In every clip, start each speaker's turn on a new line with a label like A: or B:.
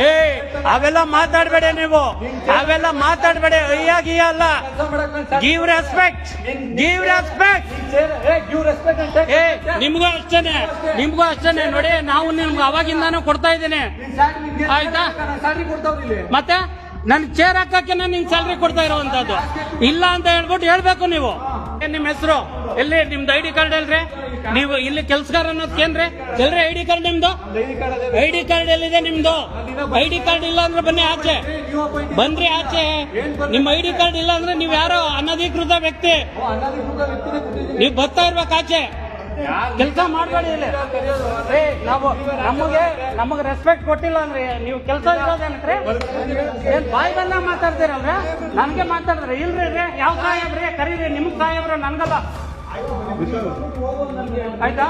A: ಏ ಅವೆಲ್ಲ ಮಾತಾಡ್ಬೇಡಿ ನೀವು, ಅವೆಲ್ಲ ಮಾತಾಡ್ಬೇಡಿ. ಅಯ್ಯಾಗಿ ಅಲ್ಲ, ಗಿವ್ ರೆಸ್ಪೆಕ್ಟ್, ಗಿವ್ ರೆಸ್ಪೆಕ್ಟ್. ಏ ನಿಮ್ಗೂ ಅಷ್ಟೇನೆ, ನಿಮ್ಗೂ ಅಷ್ಟೇನೆ. ನೋಡಿ ನಾವು ನಿಮ್ಗೆ ಅವಾಗಿಂದಾನು ಕೊಡ್ತಾ ಇದ್ದೇನೆ, ಆಯ್ತಾ? ಮತ್ತೆ ನನ್ ಚೇರ್ ಹಾಕಕ್ಕೆ ನಿನ್ ಸ್ಯಾಲ್ರಿ ಕೊಡ್ತಾ ಇರೋವಂಥದ್ದು ಇಲ್ಲ ಅಂತ ಹೇಳ್ಬಿಟ್ಟು ಹೇಳ್ಬೇಕು ನೀವು. ನಿಮ್ ಹೆಸರು ಎಲ್ಲಿ? ನಿಮ್ದು ಐಡಿ ಕಾರ್ಡ್ ಅಲ್ರಿ? ನೀವು ಇಲ್ಲಿ ಕೆಲ್ಸಗಾರ ಅನ್ನೋದ್ಕೇನ್ರಿ? ಎಲ್ರಿ ಐಡಿ ಕಾರ್ಡ್ ನಿಮ್ದು? ಐಡಿ ಕಾರ್ಡ್ ಎಲ್ಲಿದೆ ನಿಮ್ದು? ಐಡಿ ಕಾರ್ಡ್ ಇಲ್ಲ ಅಂದ್ರೆ ಬನ್ನಿ ಆಚೆ, ಬನ್ರಿ ಆಚೆ. ನಿಮ್ ಐಡಿ ಕಾರ್ಡ್ ಇಲ್ಲ ಅಂದ್ರೆ ನೀವ್ ಯಾರೋ ಅನಧಿಕೃತ ವ್ಯಕ್ತಿ, ನೀವ್ ಬರ್ತಾ ಇರ್ಬೇಕು ಆಚೆ. ಕೆಲಸ ಮಾಡಬೇಡಿ ಇಲ್ಲಿ. ನಾವು ನಮಗೆ ರೆಸ್ಪೆಕ್ಟ್ ಕೊಟ್ಟಿಲ್ಲ ಅಂದ್ರೆ ನೀವು ಕೆಲಸ ಇರೋದೇನ್ರಿ? ಏನ್ ಬಾಯಿ ಬಂದ ಮಾತಾಡ್ತೀರಲ್ರ? ನನ್ಗೆ ಮಾತಾಡಿದ್ರೆ ಇಲ್ರಿ ಯಾವ ಸಾಹೇಬ್ರಿ ಕರೀರಿ, ನಿಮ್ಗ್ ಸಾಹೇಬ್ರ ನನ್ಗಲ್ಲ, ಆಯ್ತಾ?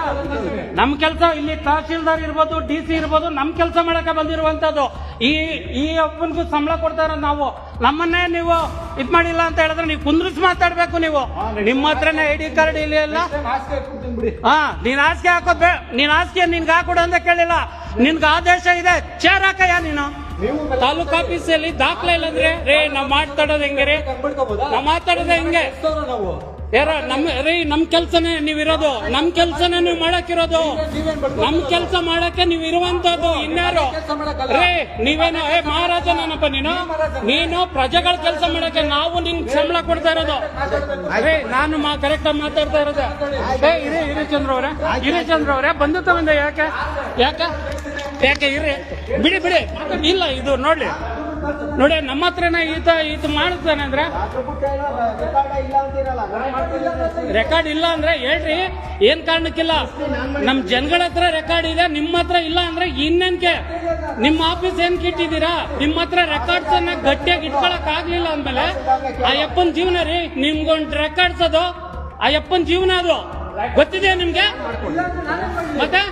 A: ನಮ್ ಕೆಲಸ ಇಲ್ಲಿ ತಹಶೀಲ್ದಾರ್ ಇರ್ಬೋದು, DC ಇರ್ಬೋದು, ನಮ್ ಕೆಲಸ ಮಾಡಕ್ಕೆ ಬಂದಿರುವಂತದ್ದು. ಈ ಒಬ್ಬನಿಗೂ ಸಂಬಳ ಕೊಡ್ತಾ ಇರೋದು ನಾವು. ನಮ್ಮನ್ನೇ ನೀವು ಇದ್ ಮಾಡಿಲ್ಲ ಅಂತ ಹೇಳಿದ್ರೆ ನೀವು ಕುಂದ್ರಿಸಿ ಮಾತಾಡ್ಬೇಕು. ನೀವು ನಿಮ್ಮ ಹತ್ರನೇ ಐಡಿ ಕಾರ್ಡ್ ಇಲ್ಲಿ ಎಲ್ಲ. ಹಾ, ನೀನ್ ಹಾಸಿಗೆ ಹಾಕೋದ್ ನೀನ್ ಹಾಸಿಗೆ ನಿನ್ಗೆ ಹಾಕೊಡು ಅಂತ ಕೇಳಿಲ್ಲ, ನಿನ್ಗೆ ಆದೇಶ ಇದೆ. ಚೇರ್ ಹಾಕಯ್ಯ ನೀನು. ತಾಲೂಕ್ ಆಫೀಸಲ್ಲಿ ದಾಖಲೆ ಇಲ್ಲ ಅಂದ್ರೆ ನಾವ್ ಮಾತಾಡೋದು ಹೆಂಗೆ ರೀ? ನಾವ್ ಮಾತಾಡೋದು ಹೆಂಗೆ? ಯಾರ ನಮ್ ಕೆಲ್ಸನೇ ನೀವಿರೋದು, ನಮ್ ಕೆಲ್ಸನೇ ನೀವು ಮಾಡಕ್ಕಿರೋದು, ನಮ್ ಕೆಲ್ಸ ಮಾಡಕ್ಕೆ ನೀವು ಇರುವಂತದ್ದು. ಇನ್ಯಾರು ನೀವೇನು ಮಹಾರಾಜನಪ್ಪ ನೀನು ಪ್ರಜೆಗಳ ಕೆಲಸ ಮಾಡಕ್ಕೆ ನಾವು ನಿನ್ ಸಂಬಳ ಕೊಡ್ತಾ ಇರೋದು. ನಾನು ಕರೆಕ್ಟ್ ಆಗಿ ಮಾತಾಡ್ತಾ ಇರೋದು. ಹಿರಿಚಂದ್ರ ಅವರೇ ಬಂಧುತ್ವ ಬಂದ ಯಾಕೆ ಯಾಕೆ ಯಾಕೆ ಇರಿ ಬಿಡಿ ಇಲ್ಲ ಇದು ನೋಡಿ ನಮ್ಮ ಹತ್ರನೇ ಇದು ಮಾಡುತ್ತಾನೆ ಅಂದ್ರೆ ರೆಕಾರ್ಡ್ ಇಲ್ಲ ಅಂದ್ರೆ ಹೇಳ್ರಿ, ಏನ್ ಕಾರಣಕ್ಕಿಲ್ಲ? ನಮ್ ಜನಗಳ ಹತ್ರ ರೆಕಾರ್ಡ್ ಇದೆ, ನಿಮ್ಮ ಹತ್ರ ಇಲ್ಲ ಅಂದ್ರೆ ಇನ್ನೇನ್ಕೆ? ನಿಮ್ಮ ಆಫೀಸ್ ಏನ್ ಇಟ್ಟಿದ್ದೀರಾ? ನಿಮ್ಮ ಹತ್ರ ರೆಕಾರ್ಡ್ಸ್ ಅನ್ನ ಗಟ್ಟಿಯಾಗಿ ಇಟ್ಕೊಳಕ್ ಆಗ್ಲಿಲ್ಲ ಅಂದ್ಮೇಲೆ ಆ ಯಪ್ಪನ್ ಜೀವನ ರೀ. ನಿಮ್ಗೊಂದು ರೆಕಾರ್ಡ್ಸ್ ಅದು ಆ ಯಪ್ಪನ್ ಜೀವನ, ಅದು ಗೊತ್ತಿದೆ ನಿಮ್ಗೆ? ಮತ್ತೆ